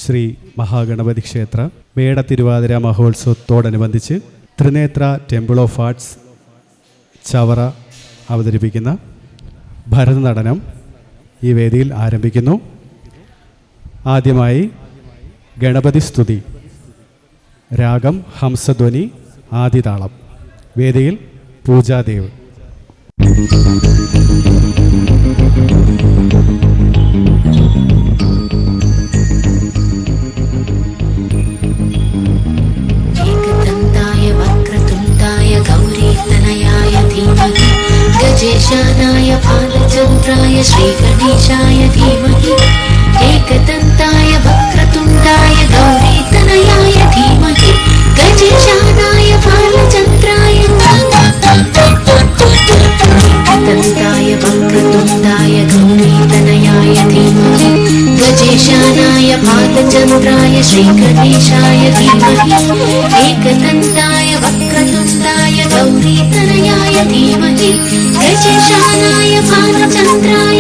ശ്രീ മഹാഗണപതി ക്ഷേത്ര മേട തിരുവാതിര മഹോത്സവത്തോടനുബന്ധിച്ച് Trinetra temple of arts Chavara അവതരിപ്പിക്കുന്ന ഭരതനടനം ഈ വേദിയിൽ ആരംഭിക്കുന്നു. ആദ്യമായി ഗണപതി സ്തുതി, രാഗം ഹംസധ്വനി, ആദിതാളം. വേദിയിൽ പൂജാദേവ്. गजेशानाय बालचन्द्राय श्रीगणेशाय धीमहि, एकदन्ताय वक्रतुण्डाय गौरीतनयाय धीमहि, गजेशानाय बालचन्द्राय एकदन्ताय वक्रतुण्डाय गौरीतनयाय धीमहि, गजेशानाय बालचन्द्राय श्रीगणेशाय धीमहि, एकदन्ताय वक्रतुण्डाय गौरीतनयाय धीमहि, गजेशानाय बालचन्द्राय.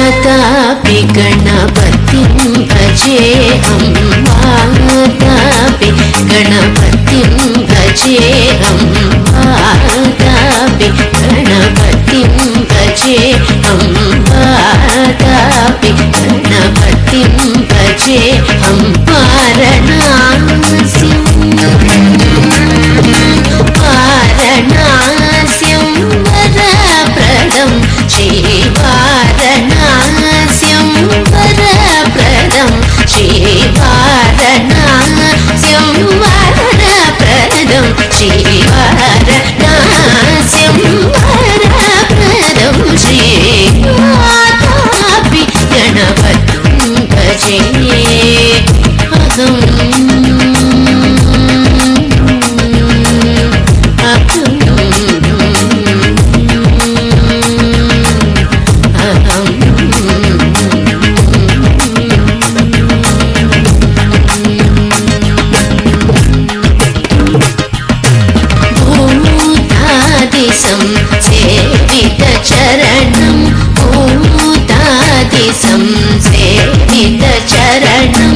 वातापि गणपतिं भजेऽहं, वातापि गणपतिं भजेऽहं, वातापि गणपतिं भजेऽहं, वातापि गणपतिं भजेऽहं. वारणास्यं वारणास्यं वरप्रदं श्रीवारणास्यं वरप्रदं श्रीवारणास्यं वरप्रदं श्रीवारणास्यं वरप्रदं श्रीवातापि गणपतिं भजेऽहम्. सेवितचरणं भूतादिसं सेवितचरणं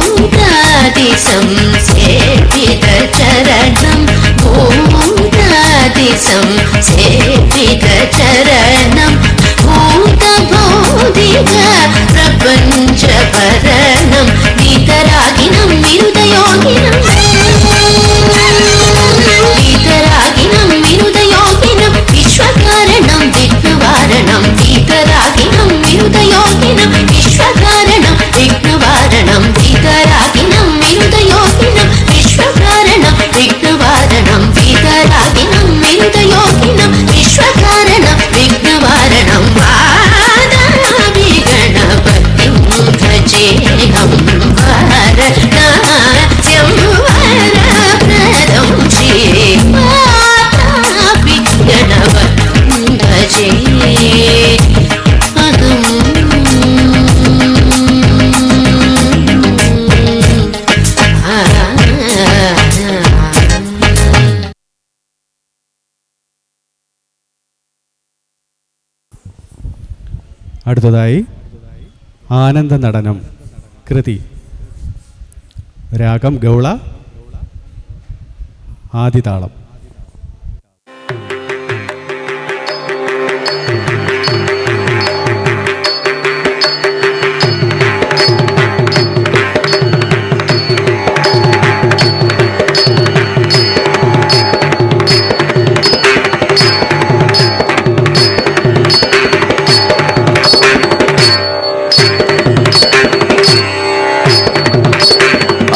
भूतादिसं सेवितचरणं भूतादिसं सेवितचरणं भूतभौतिक प्रपञ्चभरणं वितरागिनं विरुदयोगिनं वितरागिनं विरुदयोगिनं विश्वकारणं विघ्नवारणं वितरागिनं विरुदयोगिनं विश्वकारणं विघ्नवारणं वितरागिनं विरुदयोगिनं विश्वकारणं विघ्नवारणं वितरागिनं विरुदयोगिनं विश्वकारणं विघ्नवारणं. वादामि गणपतिं भजेऽहं, वारणास्यं वरप्रदं श्रीवातापि गणपतिं भजेऽहम्. അടുത്തതായി ആനന്ദ നടനം കൃതി, രാഗം ഗൗള, ആദിതാളം.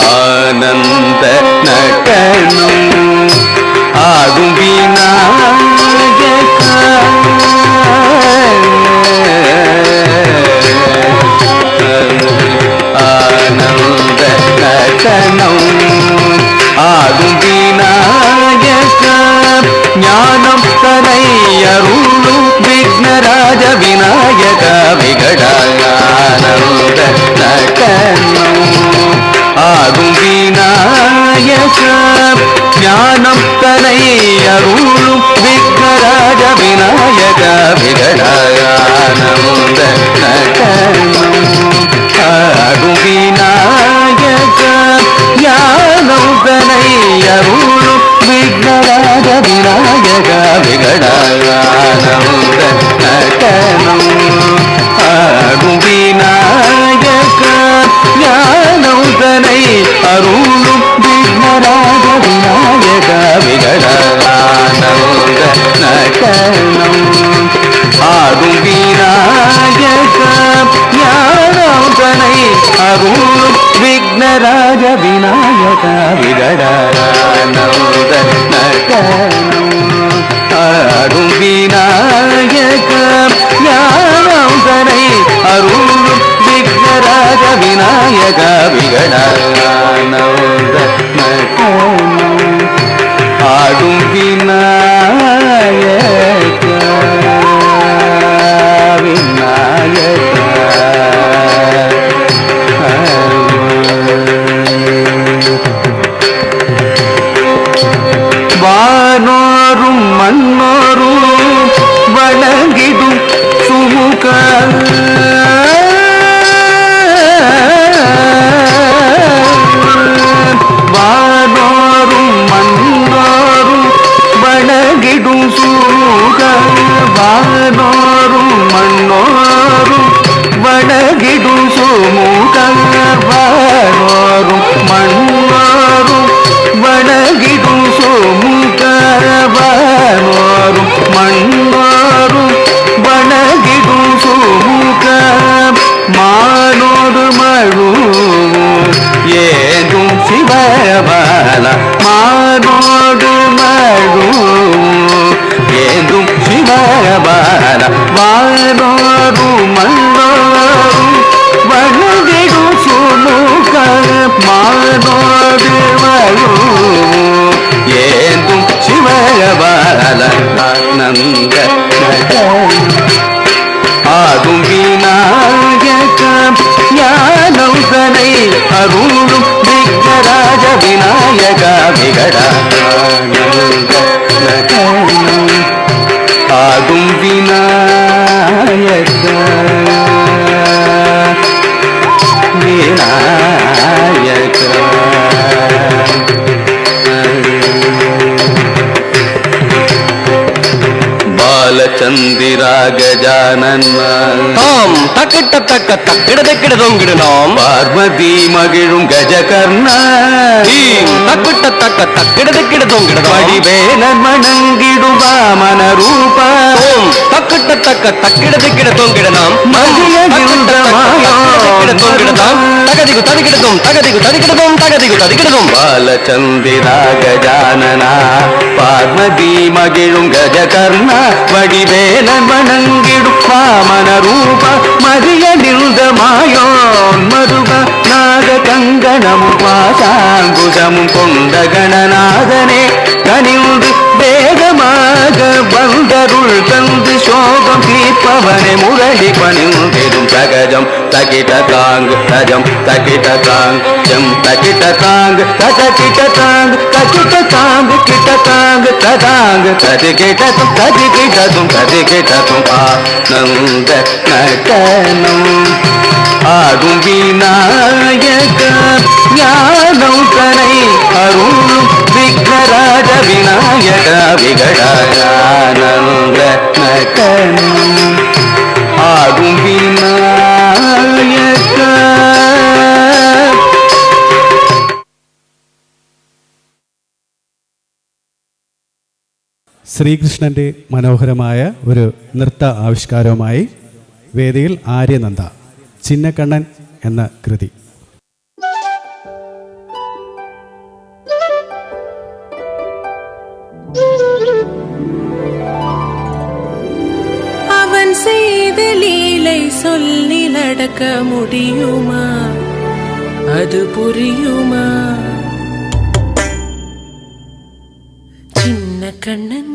ആനന്ദ നടനം ആകും വിനായക, ആനന്ദ നടനം ആകും വിനായക, ജ്ഞാനം തനയ്യരുളും വിഘ്നരാജ വിനായക വിഘടായ. ആനന്ദ നടനം ആകും വിനായക, ജ്ഞാനം തനയ്യരുളും വിഘ്നരാജ വിനായക വിഘടായ. ആനന്ദ നടനം ವಿನಾಯಕ ವಿಗಡಾನಂದ ನಟನಂ ಆಡುಂ ವಿನಾಯಕ ಜ್ಞಾನಂದನೈ ಅರುಳು ವಿಘ್ನರಾಜ ವಿನಾಯಕ ವಿಗಡಾನಂದ ನಟನಂ ಆಡುಂ ವಿನಾಯಕ ವಿನಾಯಕ வானோரும் மண்ணோரும் வணங்கிடும் சுமுக வானோரும் மண்ணோரும் வணங்கிடும் சுமுக வானோரும் மண்ணோரும் வணங்கிடும் சுமுக வானோரும் மண்ணோரும் வணங்கிடும் சுமுக வானோரும் மண்ணோரும் வணங்கிடும் சுமுக மானோடு மழுவும் ஏதும் சிவபால மானோடு மழுவும் ஏதும் சிவபால வானோரும் மண்ணோரும் வணங்கிடும் சுமுக மானோடு மழுவும் ஏதும் சிவபால ஆனந்த ஆடும் விநாயக ஞானந்தனை அருளும் விக்னராஜ விநாயக விகடானந்த ஆடும் விநாயக விநாயக பாலச்சந்திரா கஜானன தாம் தக்கிட்ட தக்க தக்கிட தொங்கிடலாம் பார்வதி மகிழும் கஜகர்ண தக்கிட்ட தக்க தக்கிட தொங்கிடலாம் வடிவேலன் மணங்கிடும் வாமன ரூப தக்கிட்ட தக்க தக்கிட தொங்கிடலாம் தொங்கிடலாம் தகதிகு ததிகிடதும் பாலச்சந்திரா கஜானன பார்வதி மகிழும் கஜகர்ண வடிவேலன் வணங்கிடும் வாமன ரூப மதிய நின்ற மாயோன் மருக நாக கங்கணமும் பாசாங்குசமும் கொண்ட கணநாதனே கனிந்து வேகமாக வந்தருள் தந்து சோகம் தீர்ப்பவனே முரளி பணிந்திடும் சகஜம் தகிட தாங்கு தஜம் தகிட தாங்கம் தகிட தாங்கு தகிட தாங்கு தகிட தாங்கு கிட்ட தாங்கு ததாங்கு ததிகிடதும் ததிகிடதும் ஆனந்த நடனம் ஆடும் விநாயக ஞானம் தனை அருளும் விக்னராஜ விநாயக விகடானந்த நடனம் ஆடும் விநாயக ശ്രീകൃഷ്ണൻ്റെ മനോഹരമായ ഒരു നൃത്ത ആവിഷ്കാരവുമായി വേദിയിൽ ആര്യനന്ദ ചിന്നക്കണ്ണൻ എന്ന കൃതി. அவன் செய்த லீலை சொல்லி நடக்க முடியுமா? அது புரியுமா? சின்ன கண்ணன்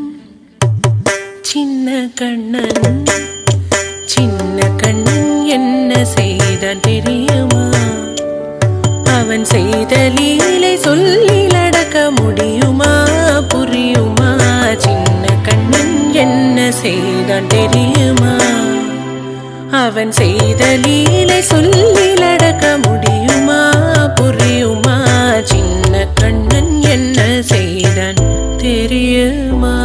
சின்ன கண்ணன் சின்ன கண்ணன் என்ன செய்தான் தெரியுமா? அவன் செய்த லீலை சொல்லி நடக்க முடியுமா? புரியுமா? சின்ன கண்ணன் என்ன செய்தான் தெரியுமா? அவன் செய்த லீலை சொல்லி நடக்க முடியுமா? புரியுமா? சின்ன கண்ணன் என்ன செய்தான் தெரியுமா?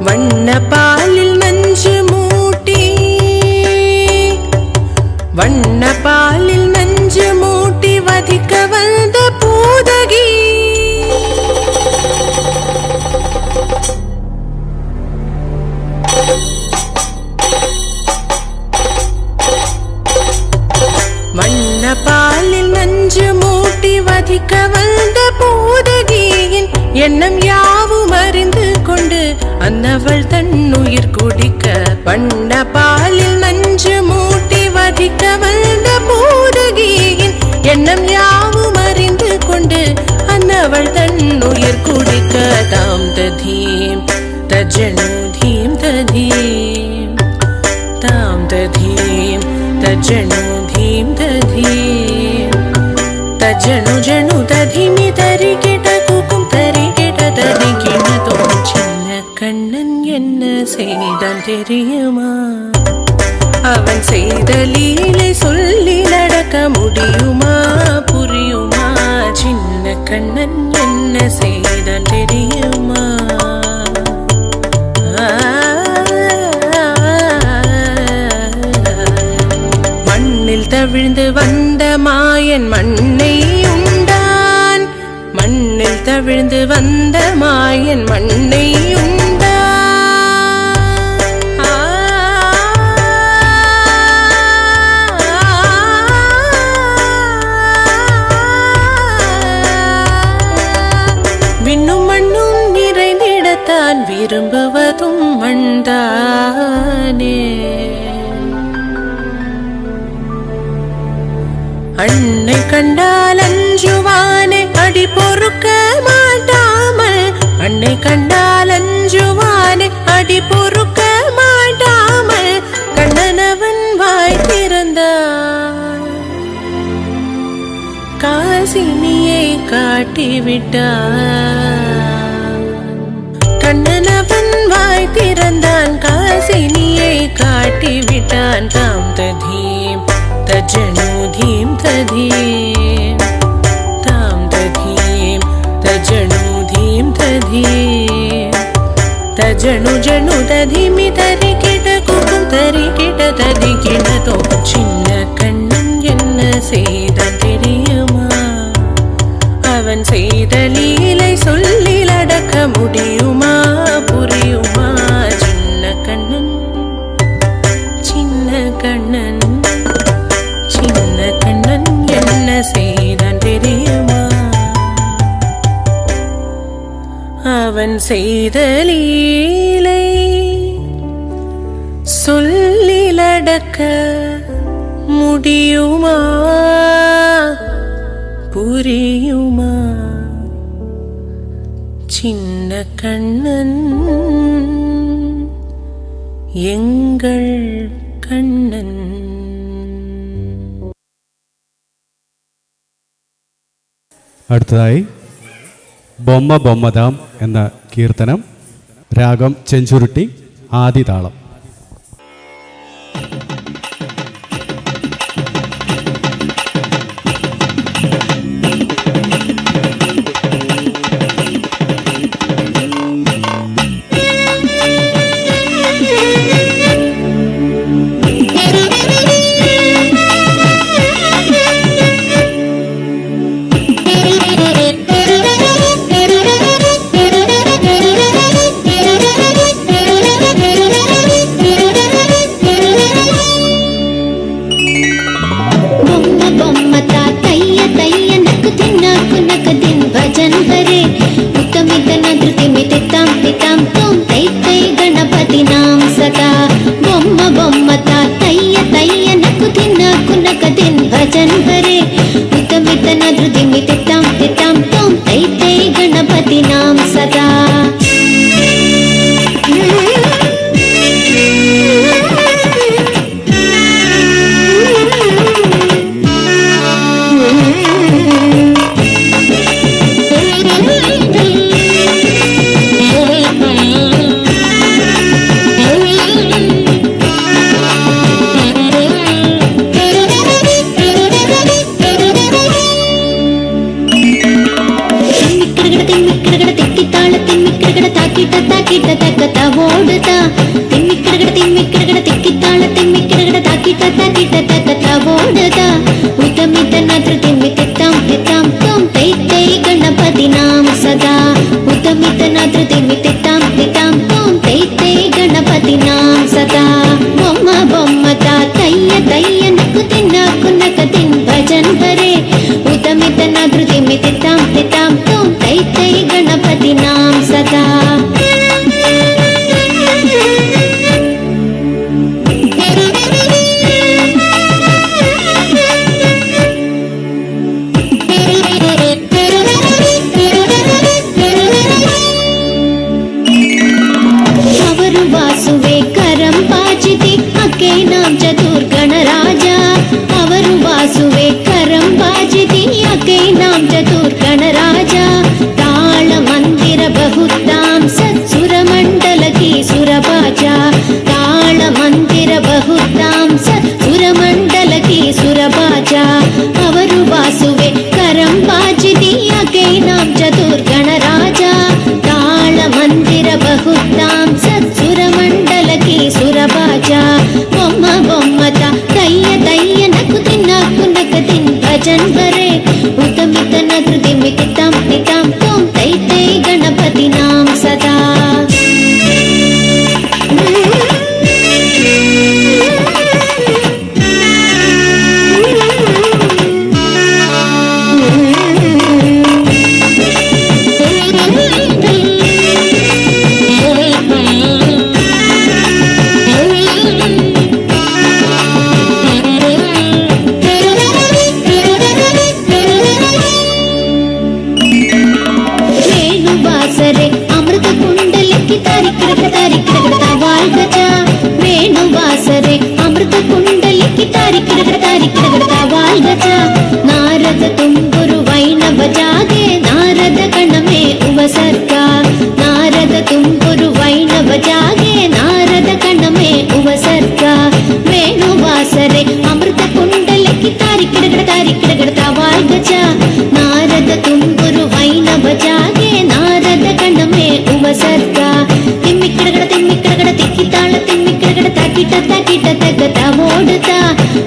வண்ண பாலில் நஞ்சு மூட்டி வண்ண பாலில் நஞ்சு மூட்டி வதிக்க வந்த பூதகி அன்னவள் தன்னுயிர் குடிக்க வண்ண பாலில் நஞ்சு மூட்டி வதிக்க வந்த பூதகியின் எண்ணம் யாவும் அறிந்து கொண்டு அன்னவள் தன்னுயிர் குடிக்க தாம் ததீம் தஜனு தீம் ததீம் தாம் ததீம் தஜனு தீம் ததீம் தஜனு ஜனு ததிமி தரிகிட குக்கும் தரிகிட ததிகிட தோம் சின்ன கண்ணன் என்ன செய்தான் தெரியுமா? அவன் செய்த லீலை சொல்லி நடக்க முடியுமா புரியுமா? சின்ன கண்ணன் என்ன செய்தான் தெரியுமா? மண்ணில் தவிழ்ந்து வந்த மாயன் மண்ணை உண்டான். மண்ணில் தவிழ்ந்து வந்த மாயன் மண்ணை உண்டான். விண்ணும் மண்ணும் நிறைந்திடத்தான் விரும்புவதும் மண்தானே. அன்னை கண்டால் அஞ்சுவானே அடி பொறுக்க மாட்டாமல். அன்னை கண்டால் அஞ்சுவானே அடி பொறுக்க மாட்டாமல் கண்ணனவன் வாய் திறந்தான். காசினியை காட்டிவிட்டான். கண்ணனவன் வாய் திறந்தான். காசினியை காட்டிவிட்டான். தாம் ததீம் தஜனு தீம் ததீம் தாம் ததீம் தஜனு தீம் ததீம் தஜனு ஜனு ததிமி தரிகிட குக்கும் தரிகிட ததிகிட தோம் சின்ன கண்ணன் என்ன செய்தான் தெரியுமா? அவன் செய்த லீலை சொல்லி அடக்க முடியுமா புரியுமா? சின்ன கண்ணன் சின்ன கண்ணன் சின்ன கண்ணன் என்ன செய்தான் தெரியுமா? அவன் செய்த லீலை சொல்லிலடக்க முடியுமா புரியுமா? சின்ன கண்ணன் எங்கள் கண்ணன். അടുത്തതായി ബൊമ്മ ബൊമ്മദാം എന്ന കീർത്തനം, രാഗം ചെഞ്ചുരുട്ടി, ആദിതാളം. जनवरे उतमितन धृतिमितितां तितां त्वं तै तै गणपतिनां सदा नारद तुम्बुरु वैनव जागे नारद कणमे उवसर्गा नारद तुम्बुरु वैनव जागे नारद कणमे उवसर्गा वेणुवासरे अमृत कुंडलिकी तारि किडगडता वाल्गजा नारद तुम्बुरु वैनव जागे नारद कणमे उवसर्गा तिम्मि किडगड तिक्किताळ तिम्मि किडगड ताकिट तगता ओडता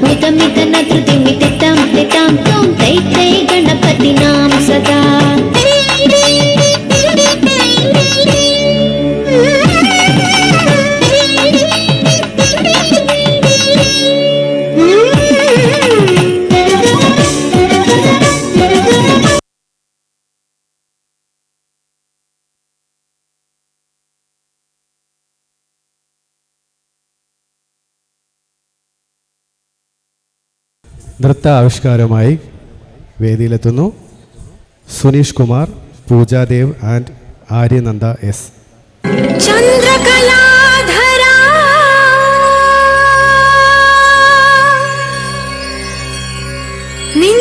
उतमितन धृतिमितितां तितां त्वं तै तै गणपतिनां सदा നൃത്ത ആവിഷ്കാരവുമായി വേദിയിലെത്തുന്നു സുനീഷ് കുമാർ, പൂജാദേവ് ആൻഡ് ആര്യനന്ദ എസ്. ചന്ദ്രകലാധരാ നിൻ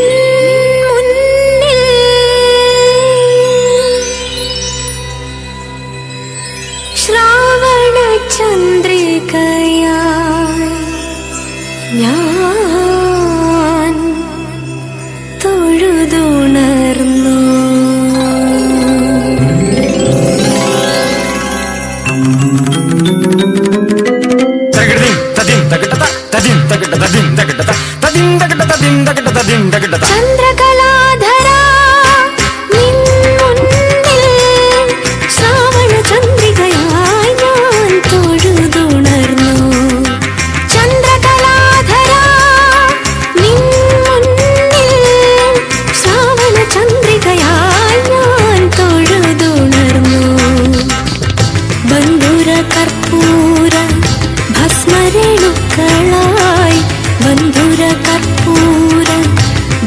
മുന്നിൽ ശ്രാവണ ചന്ദ്രികയായി ഞാൻ തൊഴുതുണർന്നു. ചന്ദ്രകലാധരാ നിൻ മുന്നിൽ ശ്രാവണ ചന്ദ്രികയായി ഞാൻ തൊഴുതുണർന്നു. ചന്ദ്രകലാധരാ നിൻ മുന്നിൽ ശ്രാവണ ചന്ദ്രികയായി ഞാൻ തൊഴുതുണർന്നു. ബന്ധുര കർപ്പൂര ഭസ്മരേണുക്കളായി ബന്ധുര കർപ്പൂര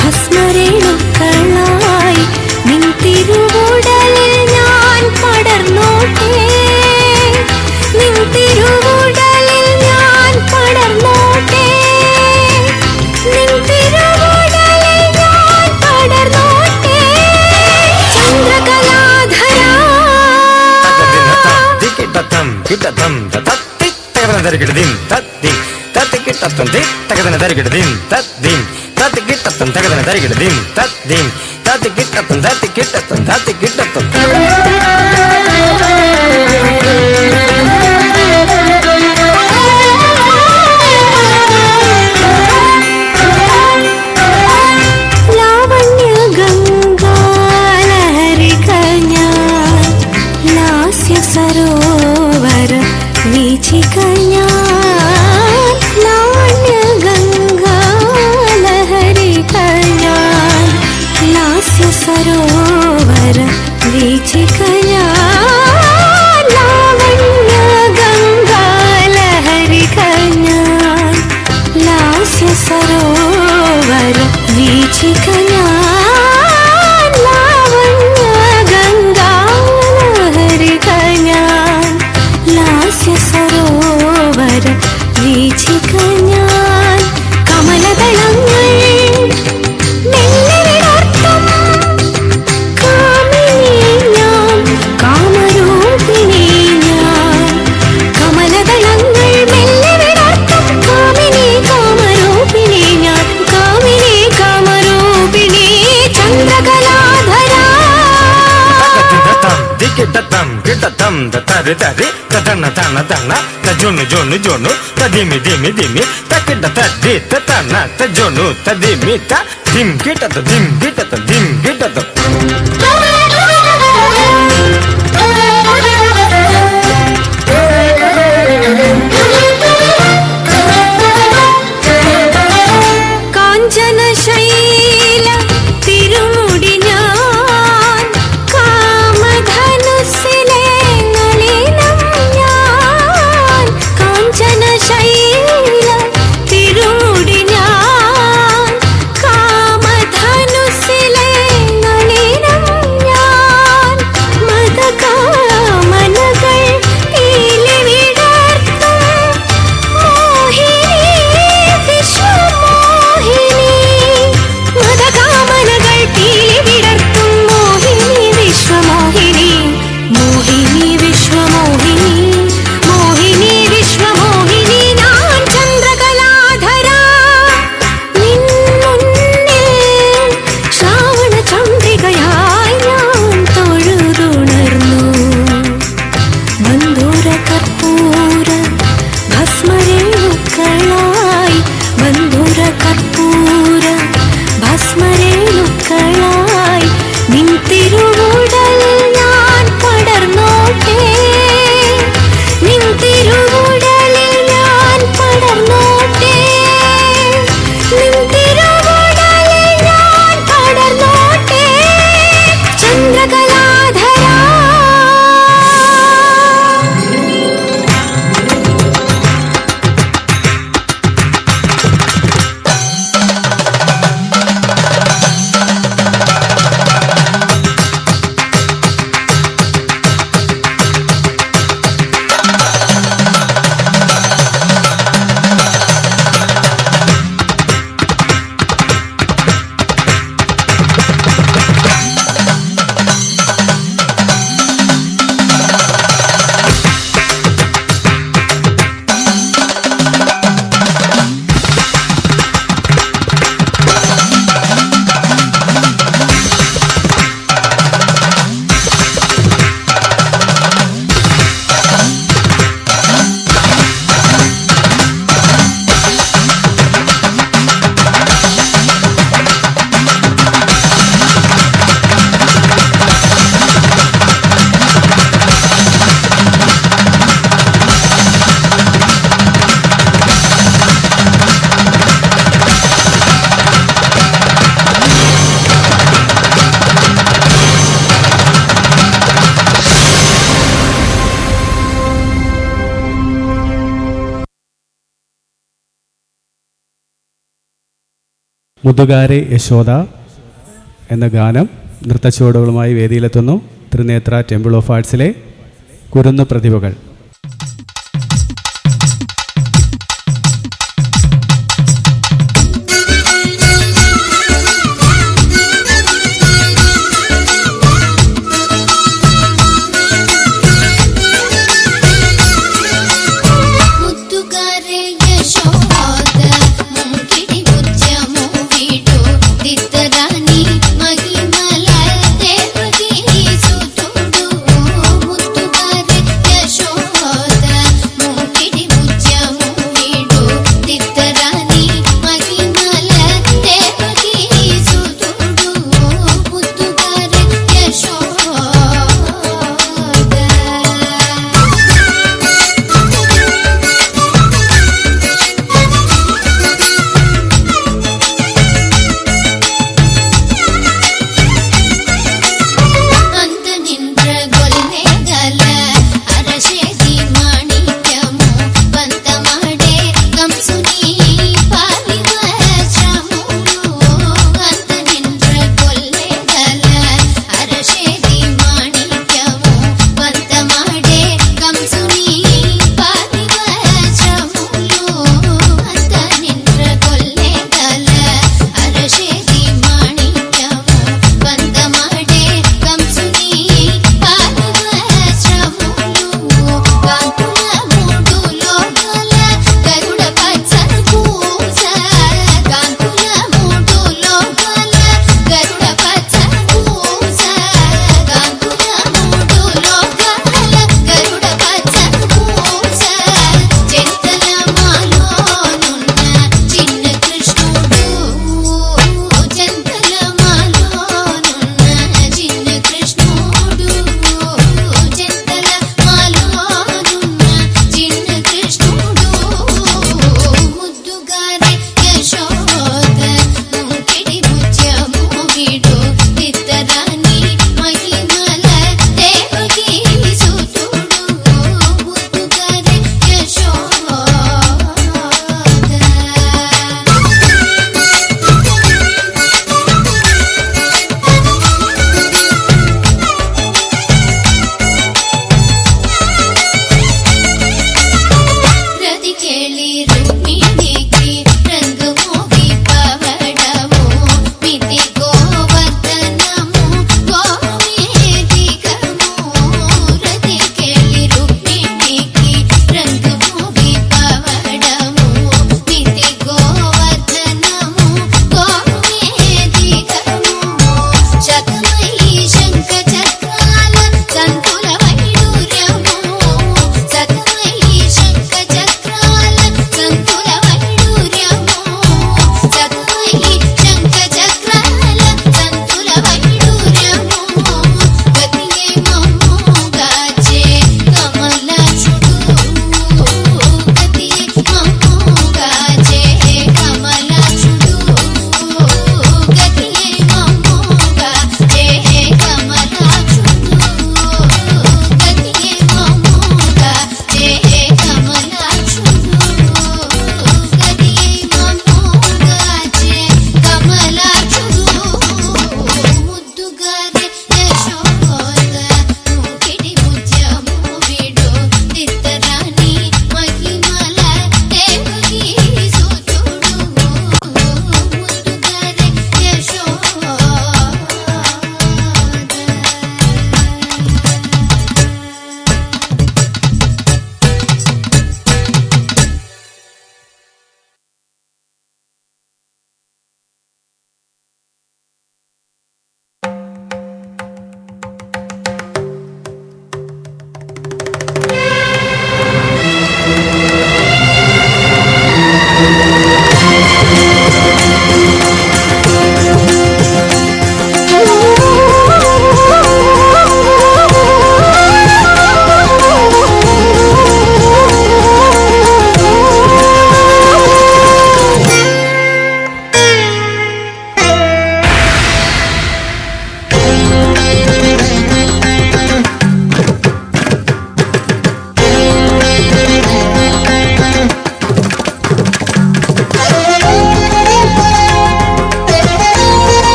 ഭസ്മരേണുക്കളായി നിൻ തിരുവുടലിൽ ഞാൻ പടർന്നോട്ടെ നിൻ തിരുവുടലിൽ ഞാൻ പടർന്നോട്ടെ നിൻ തിരുവുടലിൽ ഞാൻ പടർന്നോട്ടെ. ചന്ദ്രകലാധരാ ലാവണ്യ ഗംഗാലഹരിക ഞാൻ ലാസ്യ സരോവര വീചിക ഞാൻ ലാവണ്യ ഗംഗാലഹരിക ഞാൻ ലാസ്യ സരോവര വീചിക ഞാൻ ലാവണ്യ ഗംഗാലഹരിക ഞാൻ ലാസ്യ സരോവര വീചിക ഞാൻ ലാവണ്യ ഗംഗാലഹരിക ഞാൻ ലാസ്യ സരോവര വീചിക ഞാൻ. കമലദളങ്ങൾ മെല്ലെ വിടർത്തും കാമിനി ഞാൻ കാമരൂപിണി ഞാൻ. കമലദളങ്ങൾ മെല്ലെ വിടർത്തും കാമിനി കാമരൂപിണി ഞാൻ കാമിനി കാമരൂപിണി. ചന്ദ്രകലാധരാ തന്ന തന്ന തന്ന ജൊന്നു ജൊന്നു ജൊന്നു തദിമി ദിമി ദിമി തക്കിട്ട തദ്ദി തന്ന ജൊന്നു തദിമി ദിം കിട്ടത്ത ദിം കിട്ടത്ത ദിം കിട്ടത്ത കാഞ്ചനശൈല തിരുമുടി ഞാൻ കാമധനുസ്സിലെ നളിനം ഞാൻ കാഞ്ചനശൈല തിരുമുടി ഞാൻ കാമധനുസ്സിലെ നളിനം ഞാൻ മദകാമനകൾ ഈലി വിടർത്തും മോഹിനി വിശ്വമോഹിനി മദകാമനകൾ പീലി വിടർത്തും മോഹിനി വിശ്വമോഹിനി മോഹിനി വിശ്വമോഹിനി മോഹിനി വിശ്വമോഹിനി ഞാൻ ചന്ദ്രകലാധര നിൻ മുന്നിൽ ശ്രാവണ ചന്ദ്രികയായി ഞാൻ തൊഴുതുണർന്നു ബന്ധുര കർപ്പൂര ഭസ്മരേണുക്കളായി ബന്ധുര കർപ്പൂര ഭസ്മരേണുക്കളായി നിൻ തിരുവുടൽ ഞാൻ പടർന്നോട്ടെ നിൻ തിരുവുടലിൽ ഞാൻ പടർന്നോട്ടെ നിൻ തിരുവുടലിൽ ഞാൻ പടർന്നോട്ടെ ചന്ദ്രകലാധര മുതുകാരെ യശോദ എന്ന ഗാനം നൃത്തച്ചുവടുകളുമായി വേദിയിലെത്തുന്നു ത്രിനേത്ര ടെമ്പിൾ ഓഫ് ആർട്സിലെ കുരുന്നു പ്രതിഭകൾ. ಯಶೋಧ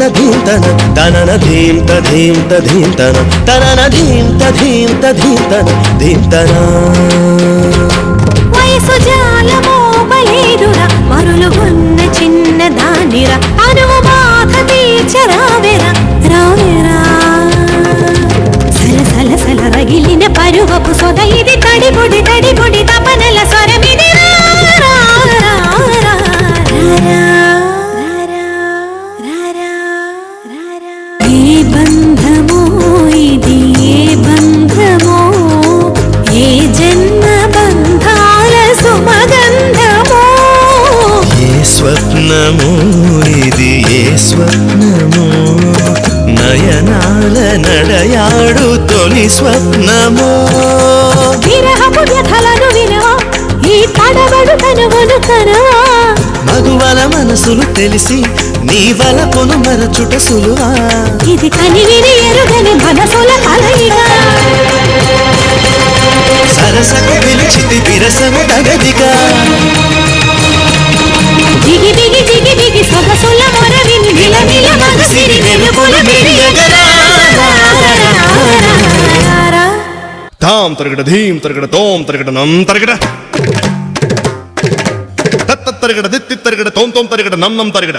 ధీం తన తనన ధీం తధీం తధీం తన తనన ధీం తధీం తధీం తన ధీం తన వయసు జాలమో బలేదురా మరులుగున్న చిన్న దానిరా అనువు బాధ తీర్చరావెరా రావెరా సల సల సల రగిలిన పరువపు సొద ఇది తడిబుడి తడిబుడి తపనల స్వరమిది ఏ బంధమో ఇది ఏ బంధమో ఏ జన్మ బంధాల సుమగంధమో ఏ స్వప్నమో ఇది ఏ స్వప్నమో నయనాల నడయాడు తొలి స్వప్నమో విరహపు వ్యథలను వినవా ఈ తడబడు తనువును కనవా మగువల మనసులు తెలిసి నీ వలపును మరచుట సులువా ఇది కనివిని ఎరుగని మనసుల కలయిక సరసకు పిలిచితి విరసము తగదిగా దిగి దిగి దిగి దిగి సొగసుల మొరవిని నిలనిల మగసిరి వెలుగుల విరియగరా తాం తరగడ ధీం తరగడ తోం తరగడ నం తరగడ తత్త తరగడ దిత్తి తరగడ తోం తోం తరగడ నం నం తరగడ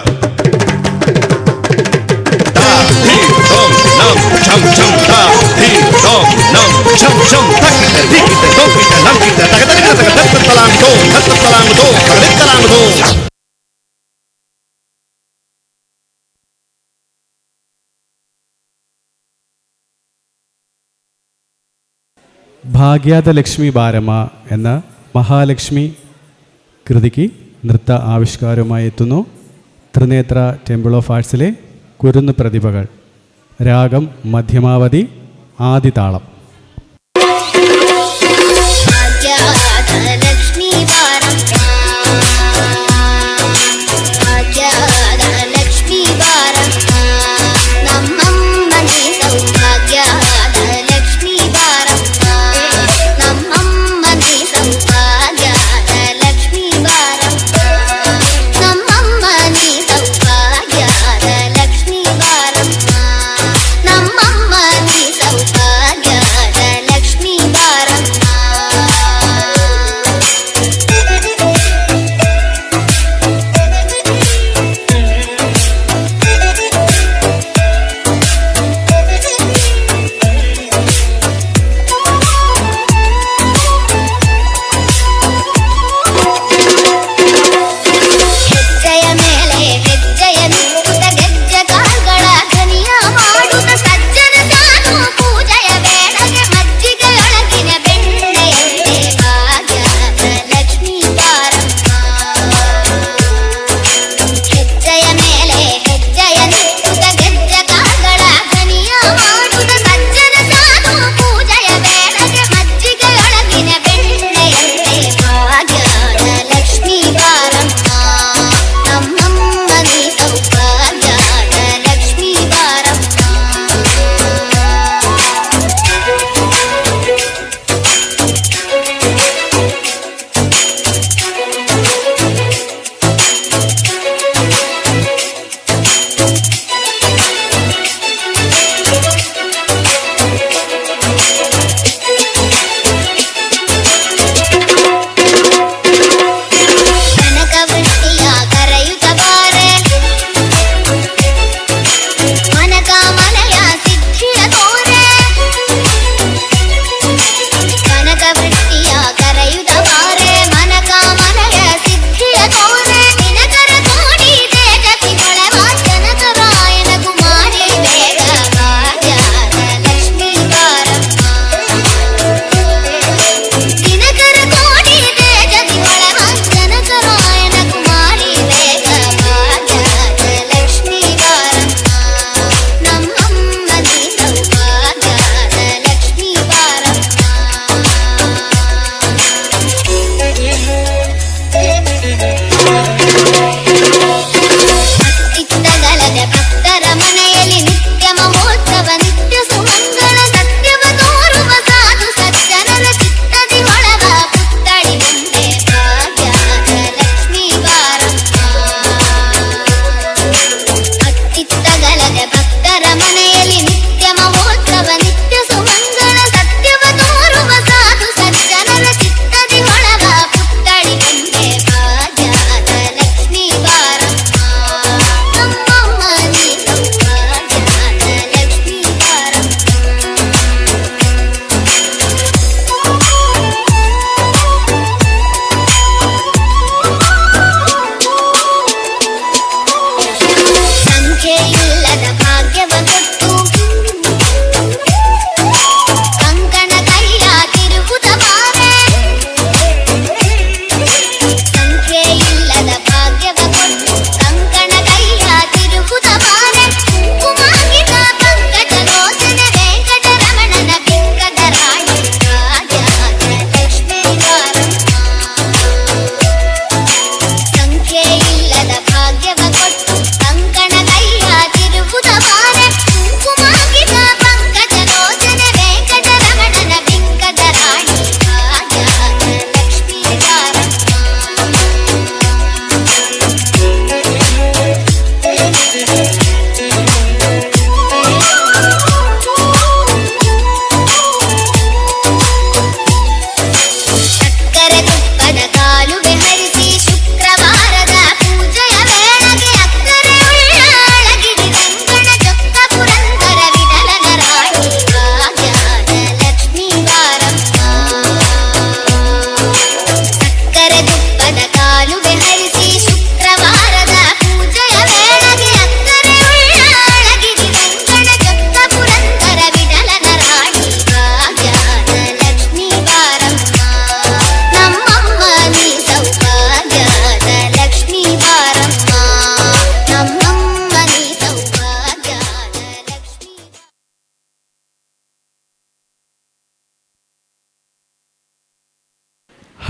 తా ధీం తోం నం ఛం ఛం తా ధీం తోం నం ఛం ఛం తక్కిట దిక్కిట తోకిట నంకిట తగ తరగడ తగ తత్త తలాంగు తోం తత్త తలాంగు తోం తగ తలాంగు తోం ഭാഗ്യാത ലക്ഷ്മി ബാരമ എന്ന മഹാലക്ഷ്മി കൃതിക്ക് നൃത്ത ആവിഷ്കാരവുമായി എത്തുന്നു ത്രിനേത്ര ടെമ്പിൾ ഓഫ് ആർട്സിലെ കുരുന്നു പ്രതിഭകൾ. രാഗം മധ്യമാവധി, ആദിതാളം. ನಮ್ಮಮ್ಮ ನೀ ಸೌಭಾಗ್ಯ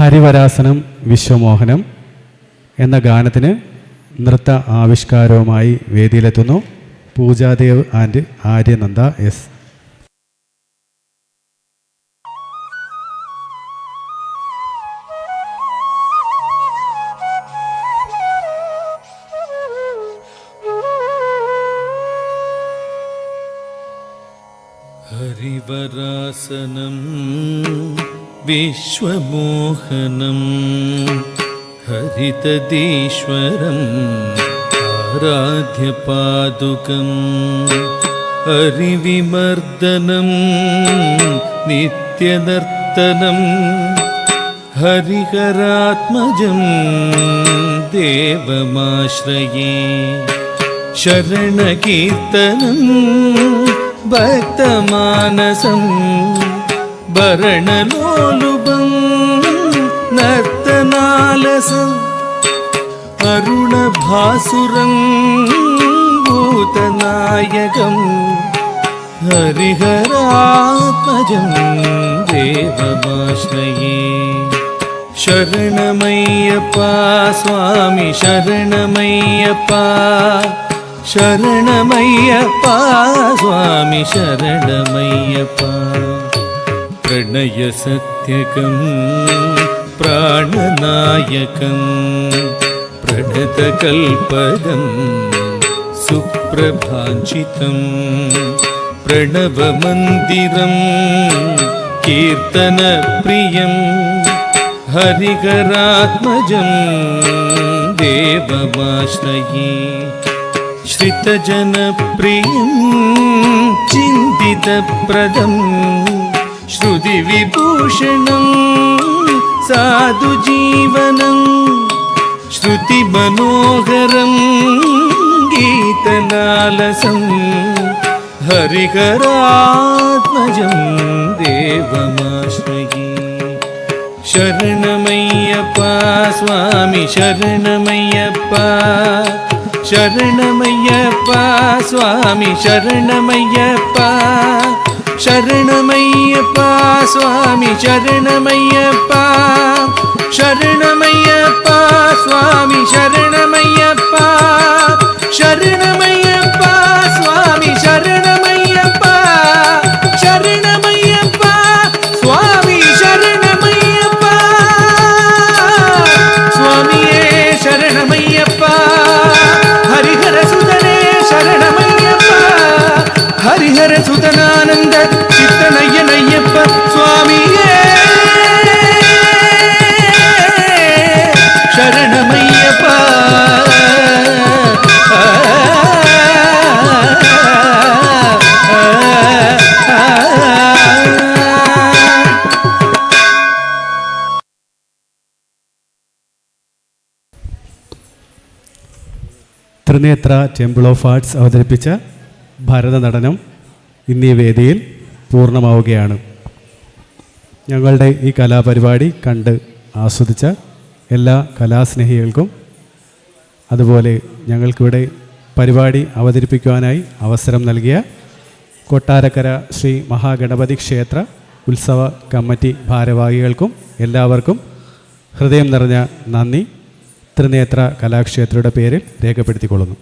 ഹരിവരാസനം വിശ്വമോഹനം എന്ന ഗാനത്തിന് നൃത്ത ആവിഷ്കാരവുമായി വേദിയിലെത്തുന്നു പൂജാദേവ് ആൻഡ് ആര്യനന്ദ എസ്. ഹരിവരാസനം വിശ്വമോഹനം ഹരിതദീശ്വരം ആരാധ്യപാദുകം ഹരിവിമർദ്ദനം നിത്യനർത്തനം ഹരിഹരാത്മജം ദേവമാശ്രയേ ശരണകീർത്തനം ഭക്തമാനസം ഭരണലോലുപം നർത്തനാലസം അരുണഭാസുരം ഭൂതനായകം ഹരിഹരാത്മജം ദേവമാശ്രയേ ശരണമയ്യപ്പ സ്വാമി ശരണമയ്യപ്പ ശരണമയ്യപ്പ സ്വാമി ശരണമയ്യപ്പ പ്രണയസത്യകം പ്രാണനായകം പ്രണതകൽപദം സുപ്രഭാഞ്ചിതം പ്രണവമന്ദിരം കീർത്തനപ്രിയം ഹരിഹരാത്മജം ദേവമാശ്രയേ ശ്രിതജനപ്രിയം ചിന്തിതപ്രദം ശ്രുതിവിഭൂഷണം സാധുജീവനം ശ്രുതിമനോഹരം ഗീതലാലസം ഹരിഹരാത്മജം ദേവമാശ്രയേ ശരണമയ്യപ്പ സ്വാമി ശരണമയ്യപ്പ ശരണമയ്യപ്പ സ്വാമി ശരണമയ്യപ്പ ശരണമയ്യപ്പ സ്വാമി ശരണമയ്യപ്പ ശരണമയ്യപ്പ സ്വാമി ശരണമയ്യപ്പ ശരണമയ്യപ്പ സ്വാമി ശരണമയ്യപ്പ ശരണമയ്യപ്പ സ്വാമി ശരണമയ്യപ്പ സ്വാമിയേ ശരണമയ്യപ്പ ഹരിഹരസുതനേ ശരണമയ്യപ്പ ഹരിഹരസുതനാനന്ദ ചിത്തനയ്യനയ്യപ്പ സ്വാമിയേ ശരണമയ്യപ്പ ത്രിനേത്ര ടെമ്പിൾ ഓഫ് ആർട്സ് അവതരിപ്പിച്ച ഭരതനടനം ഇന്നീ വേദിയിൽ പൂർണ്ണമാവുകയാണ്. ഞങ്ങളുടെ ഈ കലാപരിപാടി കണ്ട് ആസ്വദിച്ച എല്ലാ കലാസ്നേഹികൾക്കും അതുപോലെ ഞങ്ങൾക്കിവിടെ പരിപാടി അവതരിപ്പിക്കുവാനായി അവസരം നൽകിയ കൊട്ടാരക്കര ശ്രീ മഹാഗണപതി ക്ഷേത്ര ഉത്സവ കമ്മിറ്റി ഭാരവാഹികൾക്കും എല്ലാവർക്കും ഹൃദയം നിറഞ്ഞ നന്ദി ത്രിനേത്ര കലാക്ഷേത്രയുടെ പേരിൽ രേഖപ്പെടുത്തിക്കൊള്ളുന്നു.